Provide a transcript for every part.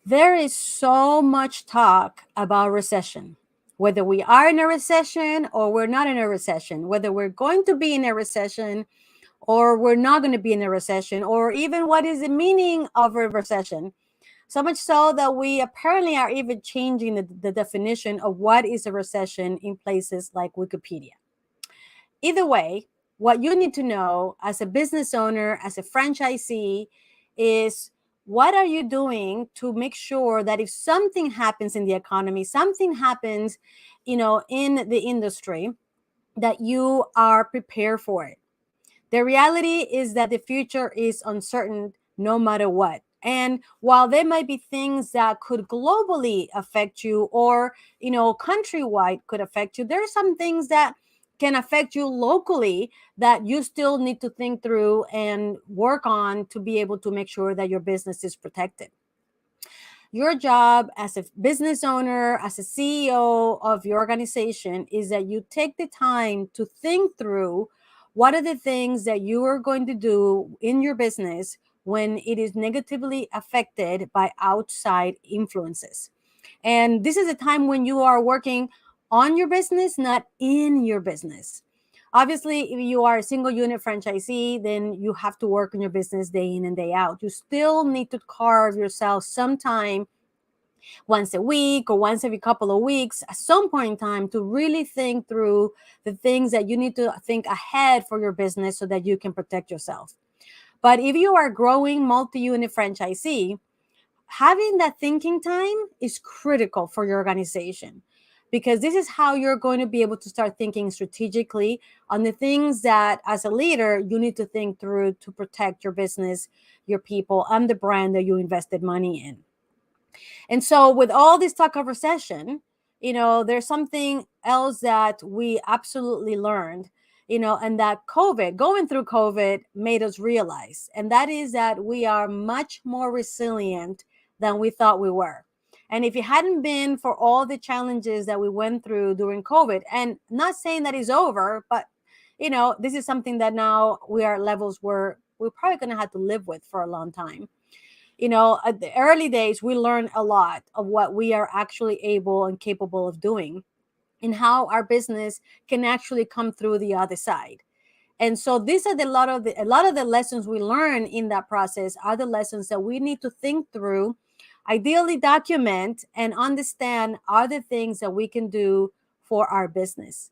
There is so much talk about recession, whether we are in a recession or we're not in a recession, whether we're going to be in a recession or we're not going to be in a recession, or even what is the meaning of a recession. So much so that we apparently are even changing the definition of what is a recession in places like Wikipedia. Either way, what you need to know as a business owner, as a franchisee, is what are you doing to make sure that if something happens in the economy, something happens, in the industry, that you are prepared for it. The reality is that the future is uncertain no matter what. And while there might be things that could globally affect you or, countrywide could affect you, there are some things that can affect you locally that you still need to think through and work on to be able to make sure that your business is protected. Your job as a business owner, as a CEO of your organization, is that you take the time to think through what are the things that you are going to do in your business when it is negatively affected by outside influences. And this is a time when you are working on your business, not in your business. Obviously, if you are a single unit franchisee, then you have to work on your business day in and day out. You still need to carve yourself some time once a week or once every couple of weeks at some point in time to really think through the things that you need to think ahead for your business so that you can protect yourself. But if you are a growing multi-unit franchisee, having that thinking time is critical for your organization, because this is how you're going to be able to start thinking strategically on the things that as a leader you need to think through to protect your business, your people, and the brand that you invested money in. And so with all this talk of recession, there's something else that we absolutely learned, and that going through COVID made us realize, and that is that we are much more resilient than we thought we were. And if it hadn't been for all the challenges that we went through during COVID, and not saying that it's over, but this is something that now we are at levels where we're probably going to have to live with for a long time. At the early days, we learned a lot of what we are actually able and capable of doing and how our business can actually come through the other side. And so these are a lot of the lessons we learn in that process are the lessons that we need to think through, ideally document and understand are the things that we can do for our business.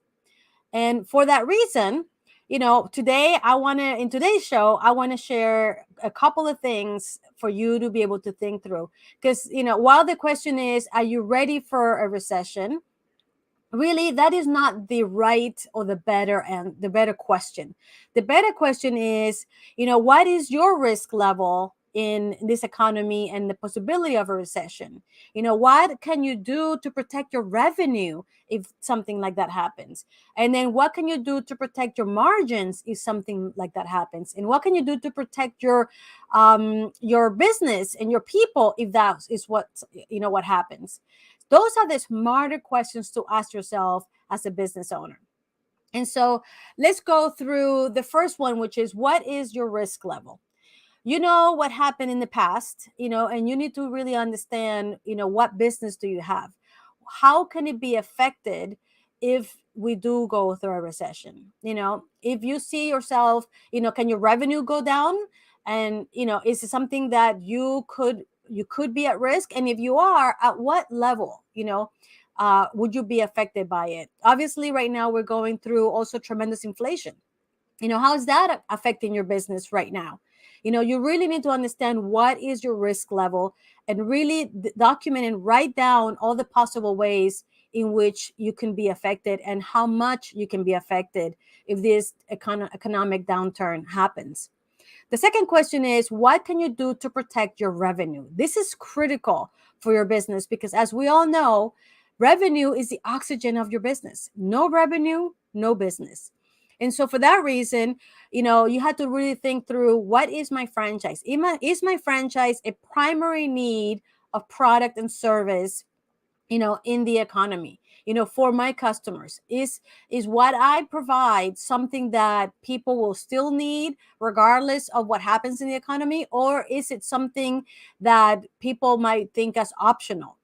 And for that reason, today in today's show, I want to share a couple of things for you to be able to think through. Because, while the question is, are you ready for a recession? Really, that is not the right or the better question. The better question is, what is your risk level in this economy and the possibility of a recession? What can you do to protect your revenue if something like that happens? And then what can you do to protect your margins if something like that happens? And what can you do to protect your business and your people if that is what happens? Those are the smarter questions to ask yourself as a business owner. And so let's go through the first one, which is, what is your risk level? You know what happened in the past, and you need to really understand, what business do you have? How can it be affected if we do go through a recession? If you see yourself, can your revenue go down? And, is it something that you could be at risk? And if you are, at what level, would you be affected by it? Obviously, right now we're going through also tremendous inflation. How is that affecting your business right now? You really need to understand what is your risk level and really document and write down all the possible ways in which you can be affected and how much you can be affected if this economic downturn happens. The second question is, what can you do to protect your revenue? This is critical for your business because, as we all know, revenue is the oxygen of your business. No revenue, no business. And so for that reason, you have to really think through, what is my franchise? Is my franchise a primary need of product and service, in the economy? for my customers? Is what I provide something that people will still need regardless of what happens in the economy, or is it something that people might think as optional?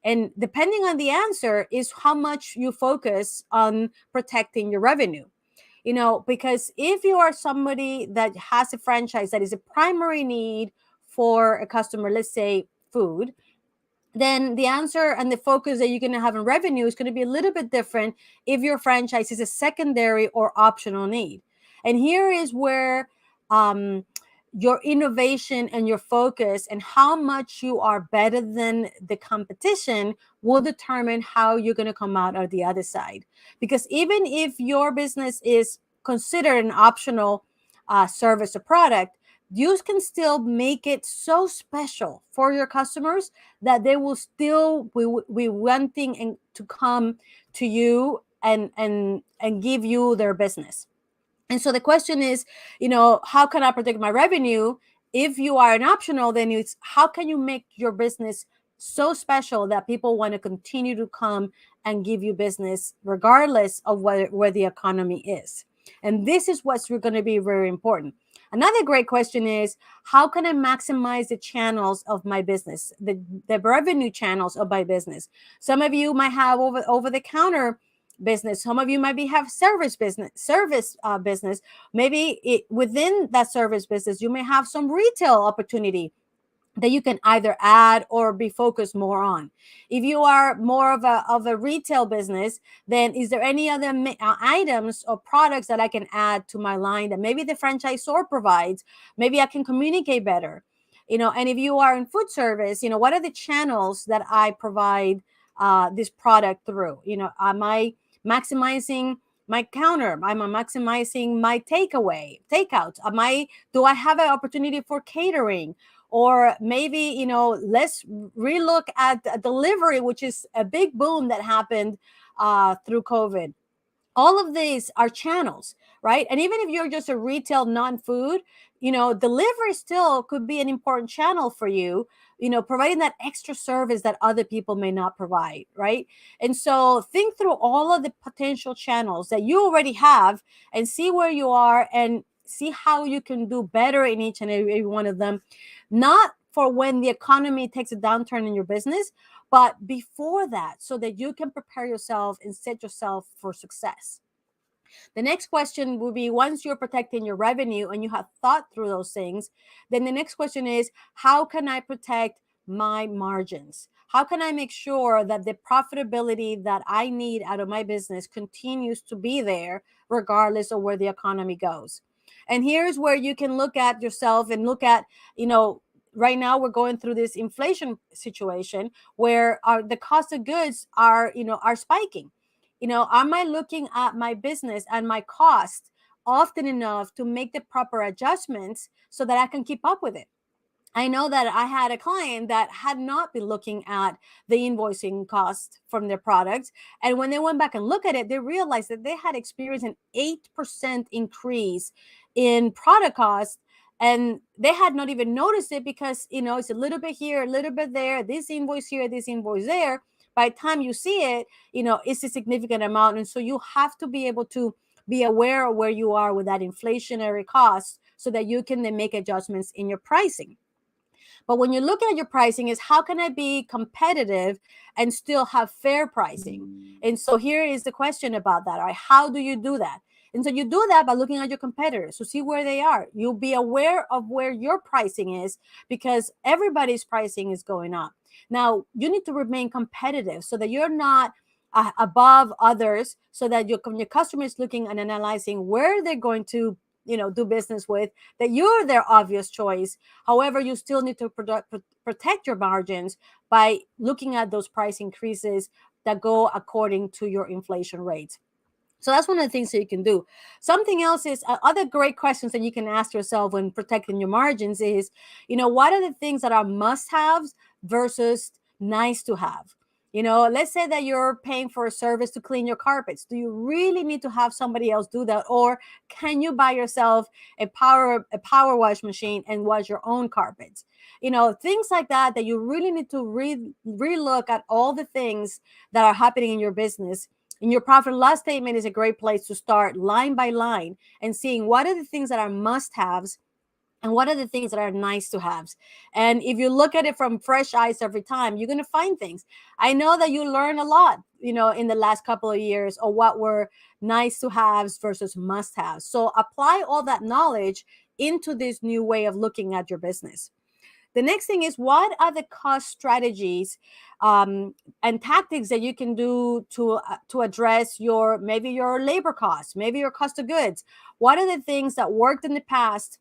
And depending on the answer is how much you focus on protecting your revenue. Because if you are somebody that has a franchise that is a primary need for a customer, let's say food, then the answer and the focus that you're going to have in revenue is going to be a little bit different if your franchise is a secondary or optional need. And here is where your innovation and your focus and how much you are better than the competition will determine how you're going to come out of the other side. Because even if your business is considered an optional service or product, you can still make it so special for your customers that they will still be wanting to come to you and give you their business. And so the question is, how can I protect my revenue? If you are an optional, then it's how can you make your business so special that people want to continue to come and give you business regardless of where the economy is. And this is what's going to be very important. Another great question is, how can I maximize the channels of my business, the revenue channels of my business? Some of you might have over the counter business. Some of you might have service business. Maybe within that service business, you may have some retail opportunity that you can either add or be focused more on. If you are more of a retail business, then is there any other items or products that I can add to my line that maybe the franchisor provides? Maybe I can communicate better. And if you are in food service, what are the channels that I provide this product through? Am I maximizing my counter? Am I maximizing my takeout? Do I have an opportunity for catering? Or maybe, let's relook at delivery, which is a big boom that happened through COVID. All of these are channels, right? And even if you're just a retail non-food, delivery still could be an important channel for you, providing that extra service that other people may not provide, right? And so think through all of the potential channels that you already have and see where you are and see how you can do better in each and every one of them. Not for when the economy takes a downturn in your business, but before that, so that you can prepare yourself and set yourself for success. The next question will be, once you're protecting your revenue and you have thought through those things, then the next question is, how can I protect my margins? How can I make sure that the profitability that I need out of my business continues to be there regardless of where the economy goes? And here's where you can look at yourself and look at, right now we're going through this inflation situation where the cost of goods are spiking. Am I looking at my business and my cost often enough to make the proper adjustments so that I can keep up with it? I know that I had a client that had not been looking at the invoicing cost from their products. And when they went back and looked at it, they realized that they had experienced an 8% increase in product cost. And they had not even noticed it because, it's a little bit here, a little bit there, this invoice here, this invoice there. By the time you see it, it's a significant amount. And so you have to be able to be aware of where you are with that inflationary cost so that you can then make adjustments in your pricing. But when you're looking at your pricing, is how can I be competitive and still have fair pricing? And so here is the question about that. All right, how do you do that? And so you do that by looking at your competitors to see where they are. You'll be aware of where your pricing is because everybody's pricing is going up. Now, you need to remain competitive so that you're not above others, so that your customer is looking and analyzing where they're going to do business with, that you're their obvious choice. However, you still need to protect your margins by looking at those price increases that go according to your inflation rates. So that's one of the things that you can do. Something else is other great questions that you can ask yourself when protecting your margins is, what are the things that are must-haves versus nice to have? Let's say that you're paying for a service to clean your carpets. Do you really need to have somebody else do that? Or can you buy yourself a power wash machine and wash your own carpets? Things like that you really need to relook at all the things that are happening in your business. And your profit and loss statement is a great place to start line by line and seeing what are the things that are must-haves and what are the things that are nice to haves. And if you look at it from fresh eyes every time, you're going to find things. I know that you learn a lot, in the last couple of years, or what were nice to haves versus must haves. So apply all that knowledge into this new way of looking at your business. The next thing is, what are the cost strategies and tactics that you can do to address maybe your labor costs, maybe your cost of goods? What are the things that worked in the past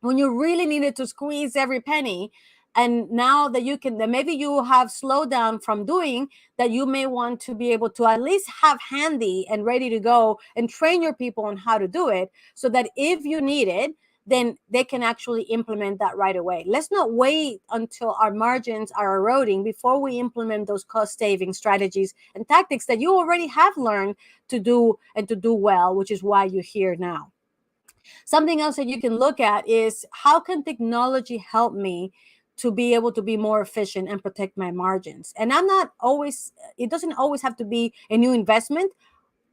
when you really needed to squeeze every penny, and now that maybe you have slowed down from doing that, you may want to be able to at least have handy and ready to go and train your people on how to do it, so that if you need it, then they can actually implement that right away. Let's not wait until our margins are eroding before we implement those cost saving strategies and tactics that you already have learned to do, and to do well, which is why you're here now. Something else that you can look at is, how can technology help me to be able to be more efficient and protect my margins? And it doesn't always have to be a new investment.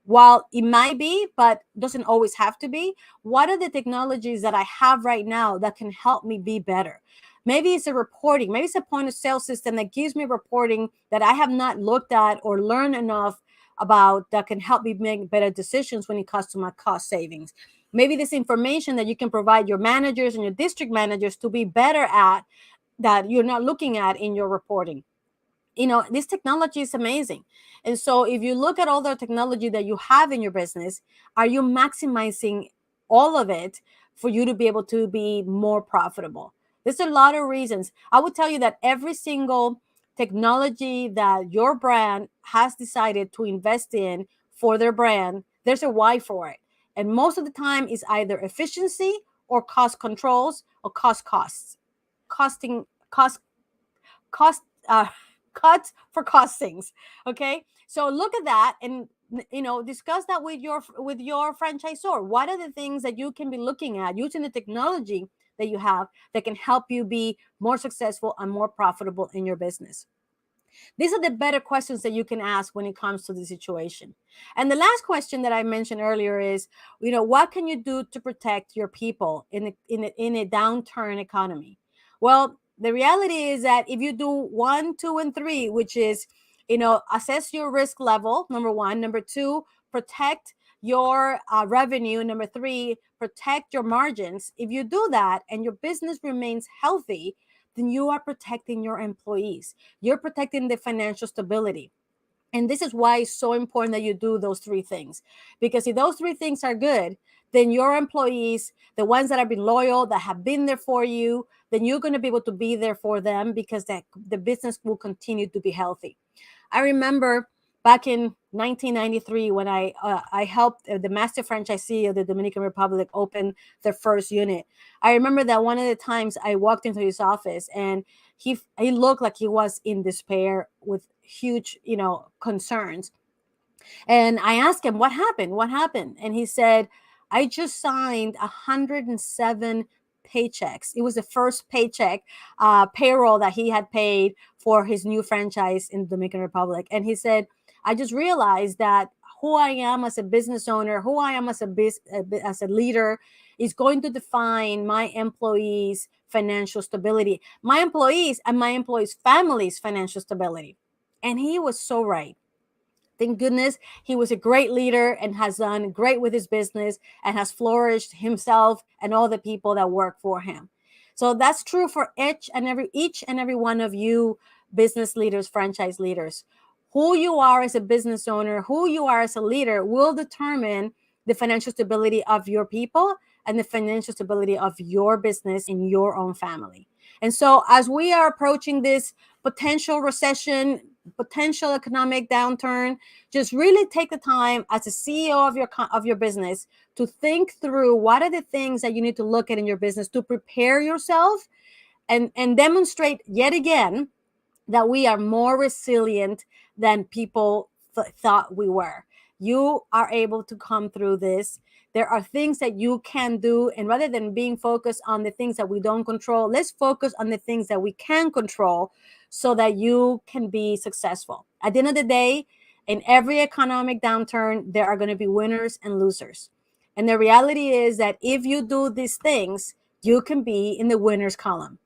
While it might be, but doesn't always have to be. What are the technologies that I have right now that can help me be better? Maybe it's a reporting, maybe it's a point of sale system that gives me reporting that I have not looked at or learned enough about, that can help me make better decisions when it comes to my cost savings. Maybe this information that you can provide your managers and your district managers to be better at, that you're not looking at in your reporting. This technology is amazing. And so if you look at all the technology that you have in your business, are you maximizing all of it for you to be able to be more profitable? There's a lot of reasons. I would tell you that every single technology that your brand has decided to invest in for their brand, there's a why for it. And most of the time is either efficiency or cost controls or costing cost cut for costings. Okay, so look at that, and discuss that with your franchisor. What are the things that you can be looking at using the technology that you have that can help you be more successful and more profitable in your business? These are the better questions that you can ask when it comes to the situation. And the last question that I mentioned earlier is, what can you do to protect your people in a downturn economy? Well, the reality is that if you do 1, 2, and 3, which is, assess your risk level, number 1. Number 2, protect your revenue. Number 3, protect your margins. If you do that and your business remains healthy, then you are protecting your employees. You're protecting the financial stability. And this is why it's so important that you do those 3 things. Because if those 3 things are good, then your employees, the ones that have been loyal, that have been there for you, then you're going to be able to be there for them, because the business will continue to be healthy. I remember back in 1993 when I helped the master franchisee of the Dominican Republic open their first unit. I remember that one of the times I walked into his office, and he looked like he was in despair with huge, concerns. And I asked him, what happened? What happened? And he said, I just signed 107 paychecks. It was the first paycheck, payroll that he had paid for his new franchise in the Dominican Republic. And he said, I just realized that who I am as a business owner, who I am as a leader, is going to define my employees' financial stability, my employees and my employees' families' financial stability. And he was so right. Thank goodness he was a great leader and has done great with his business and has flourished himself and all the people that work for him. So that's true for each and every one of you business leaders, franchise leaders. Who you are as a business owner, who you are as a leader will determine the financial stability of your people and the financial stability of your business and your own family. And so as we are approaching this potential recession, potential economic downturn, just really take the time as a CEO of your business to think through what are the things that you need to look at in your business to prepare yourself and demonstrate yet again that we are more resilient than people thought we were. You are able to come through this. There are things that you can do. And rather than being focused on the things that we don't control, let's focus on the things that we can control so that you can be successful. At the end of the day, in every economic downturn, there are going to be winners and losers. And the reality is that if you do these things, you can be in the winners column.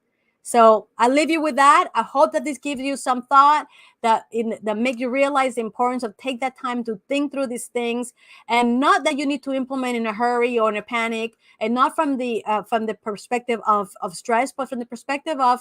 So I leave you with that. I hope that this gives you some thought that make you realize the importance of take that time to think through these things, and not that you need to implement in a hurry or in a panic, and not from the perspective of stress, but from the perspective of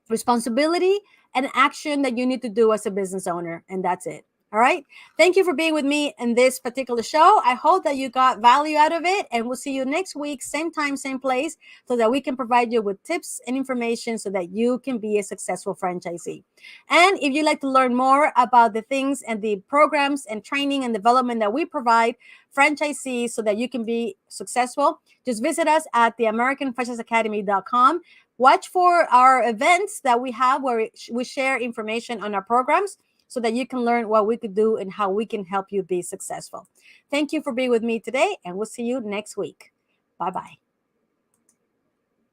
responsibility and action that you need to do as a business owner. And that's it. All right. Thank you for being with me in this particular show. I hope that you got value out of it. And we'll see you next week, same time, same place, so that we can provide you with tips and information so that you can be a successful franchisee. And if you'd like to learn more about the things and the programs and training and development that we provide franchisees so that you can be successful, just visit us at theamericanfranchiseacademy.com. Watch for our events that we have where we share information on our programs so that you can learn what we could do and how we can help you be successful. Thank you for being with me today, and we'll see you next week. Bye-bye.